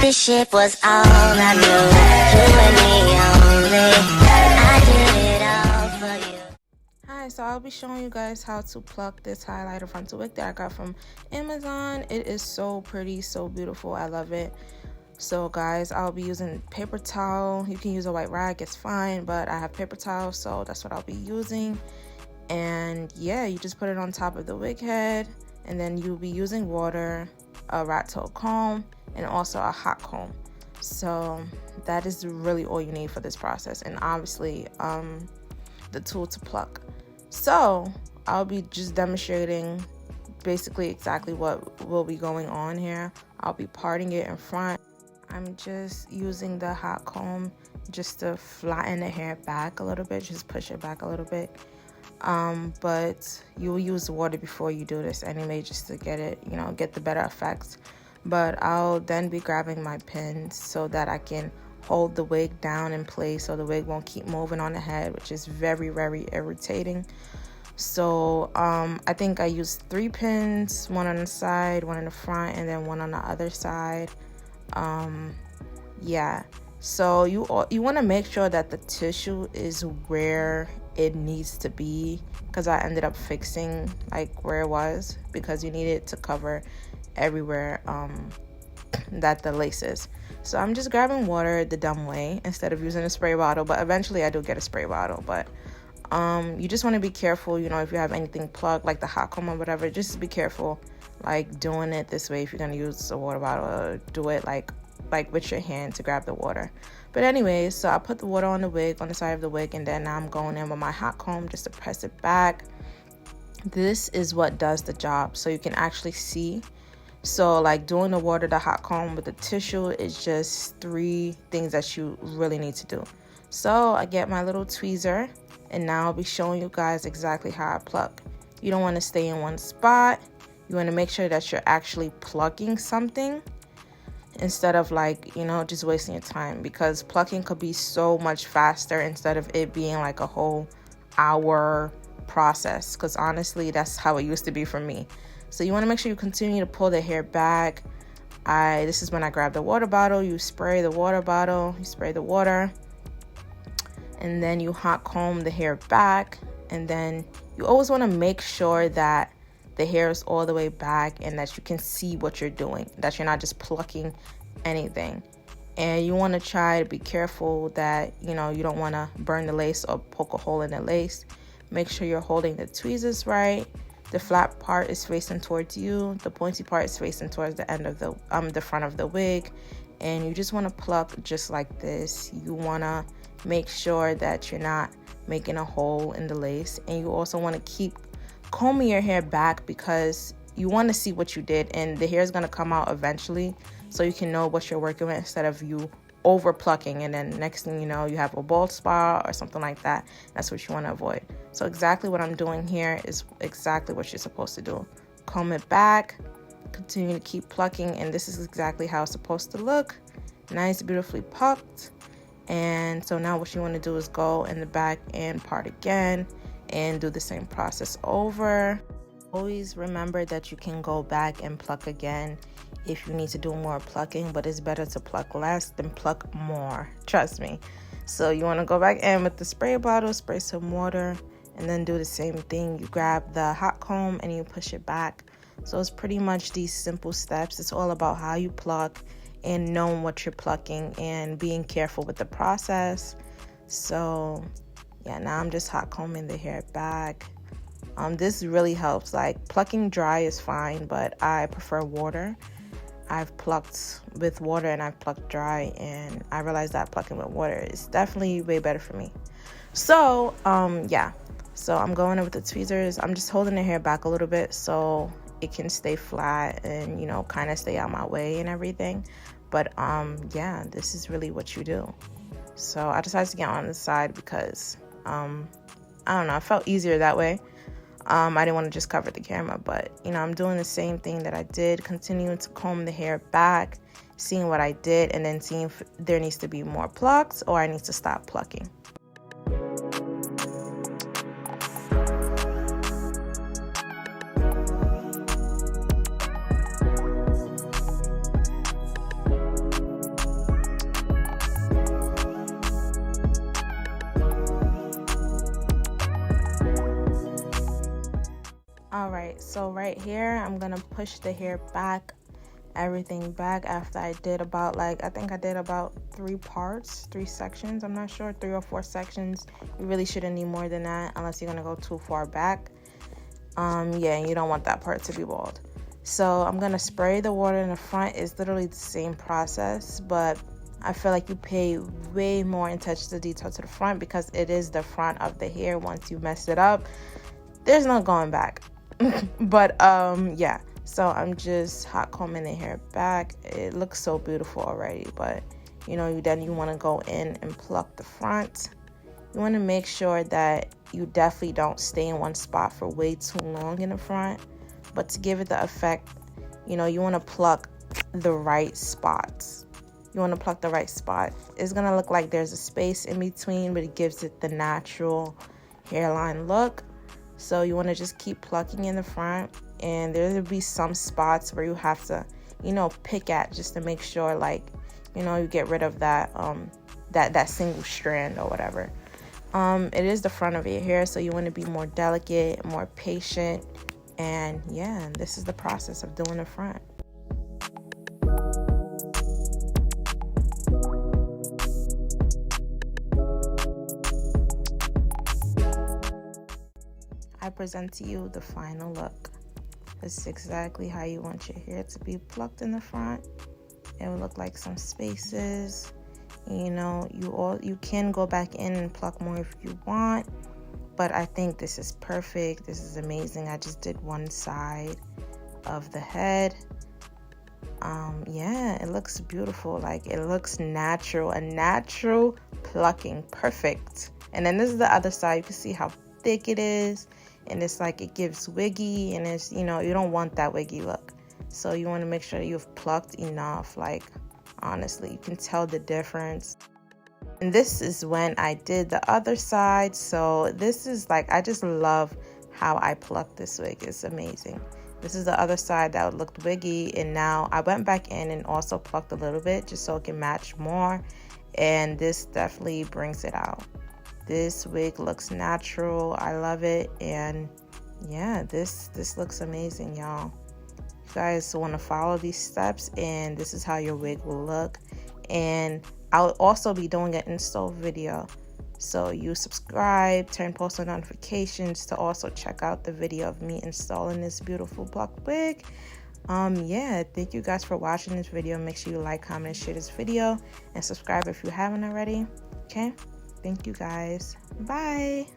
this shit was all I knew. You and me only. I did it all for you. Hi, so I'll be showing you guys how to pluck this highlighter frontal wig that I got from Amazon. It is so pretty, so beautiful. I love it. So guys, I'll be using paper towel. You can use a white rag, it's fine, but I have paper towel, so that's what I'll be using. And yeah, you just put it on top of the wig head, and then you'll be using water, a rat tail comb, and also a hot comb. So that is really all you need for this process, and obviously the tool to pluck. So I'll be just demonstrating basically exactly what will be going on here. I'll be parting it in front. I'm just using the hot comb just to flatten the hair back a little bit, just push it back a little bit. But you'll use water before you do this anyway, just to get it, get the better effects. But I'll then be grabbing my pins so that I can hold the wig down in place so the wig won't keep moving on the head, which is very, very irritating. So I think I used 3 pins, one on the side, one in the front, and then one on the other side. Yeah, so you want to make sure that the tissue is where it needs to be, because I ended up fixing like where it was, because you need it to cover everywhere that the lace is. So I'm just grabbing water the dumb way instead of using a spray bottle, but eventually I do get a spray bottle. But you just want to be careful, if you have anything plugged like the hot comb or whatever, just be careful like doing it this way if you're gonna use a water bottle, or do it like with your hand to grab the water. But anyways, so I put the water on the wig, on the side of the wig, and then now I'm going in with my hot comb just to press it back. This is what does the job, so you can actually see. So like doing the water, the hot comb with the tissue is just 3 things that you really need to do. So I get my little tweezer, and now I'll be showing you guys exactly how I pluck. You don't want to stay in one spot. You want to make sure that you're actually plucking something instead of just wasting your time, because plucking could be so much faster instead of it being like a whole hour process, because honestly that's how it used to be for me. So you want to make sure you continue to pull the hair back. This is when I grab the water bottle. You spray the water bottle, you spray the water, and then you hot comb the hair back. And then you always want to make sure that the hair is all the way back and that you can see what you're doing, that you're not just plucking anything. And you want to try to be careful that you don't want to burn the lace or poke a hole in the lace. Make sure you're holding the tweezers right. The flat part is facing towards you, the pointy part is facing towards the end of the front of the wig, and you just want to pluck just like this. You want to make sure that you're not making a hole in the lace, and you also want to keep combing your hair back, because you want to see what you did, and the hair is going to come out eventually, so you can know what you're working with instead of you over plucking, and then next thing you know you have a bald spot or something like that. That's what you want to avoid. So exactly what I'm doing here is exactly what you're supposed to do. Comb it back, continue to keep plucking, and this is exactly how it's supposed to look. Nice, beautifully plucked. And so now what you want to do is go in the back and part again and do the same process over. Always remember that you can go back and pluck again if you need to do more plucking, but it's better to pluck less than pluck more, trust me. So you want to go back in with the spray bottle, spray some water, and then do the same thing. You grab the hot comb and you push it back. So it's pretty much these simple steps. It's all about how you pluck and knowing what you're plucking and being careful with the process. So yeah, now I'm just hot combing the hair back. This really helps. Like plucking dry is fine, but I prefer water. I've plucked with water and I've plucked dry, and I realized that plucking with water is definitely way better for me. So yeah, so I'm going in with the tweezers. I'm just holding the hair back a little bit so it can stay flat and kind of stay out my way and everything. But yeah, this is really what you do. So I decided to get on the side because I don't know, it felt easier that way. I didn't want to just cover the camera, but I'm doing the same thing that I did, continuing to comb the hair back, seeing what I did, and then seeing if there needs to be more plucks or I need to stop plucking. So right here, I'm gonna push the hair back, everything back after I did about I think I did about 3 sections. I'm not sure, 3 or 4 sections. You really shouldn't need more than that unless you're gonna go too far back. Yeah, you don't want that part to be bald. So I'm gonna spray the water in the front. It's literally the same process, but I feel like you pay way more attention to detail to the front because it is the front of the hair. Once you mess it up, there's no going back. But yeah, so I'm just hot combing the hair back. It looks so beautiful already, but you know, then you want to go in and pluck the front. You want to make sure that you definitely don't stay in one spot for way too long in the front, but to give it the effect, you know, you want to pluck the right spots. You want to pluck the right spot. It's going to look like there's a space in between, but it gives it the natural hairline look. So you want to just keep plucking in the front, and there'll be some spots where you have to, you know, pick at just to make sure, like, you know, you get rid of that that single strand or whatever. It is the front of your hair, so you want to be more delicate, more patient, and yeah, this is the process of doing the front. I present to you the final look. This is exactly how you want your hair to be plucked in the front. It will look like some spaces. You know, you can go back in and pluck more if you want, but I think this is perfect. This is amazing. I just did one side of the head. Yeah, it looks beautiful. Like, it looks natural, a natural plucking, perfect. And then this is the other side. You can see how thick it is, and it's like it gives wiggy, and it's, you know, you don't want that wiggy look, so you want to make sure you've plucked enough. Like, honestly, you can tell the difference. And this is when I did the other side. So this is like, I just love how I plucked this wig. It's amazing. This is the other side that looked wiggy, and now I went back in and also plucked a little bit just so it can match more, and this definitely brings it out. This wig looks natural. I love it. And yeah, this looks amazing, y'all. You guys want to follow these steps, and this is how your wig will look. And I'll also be doing an install video, so you subscribe, turn post notifications to also check out the video of me installing this beautiful plucked wig. Yeah, thank you guys for watching this video. Make sure you like, comment, and share this video, and subscribe if you haven't already. Okay, thank you guys. Bye.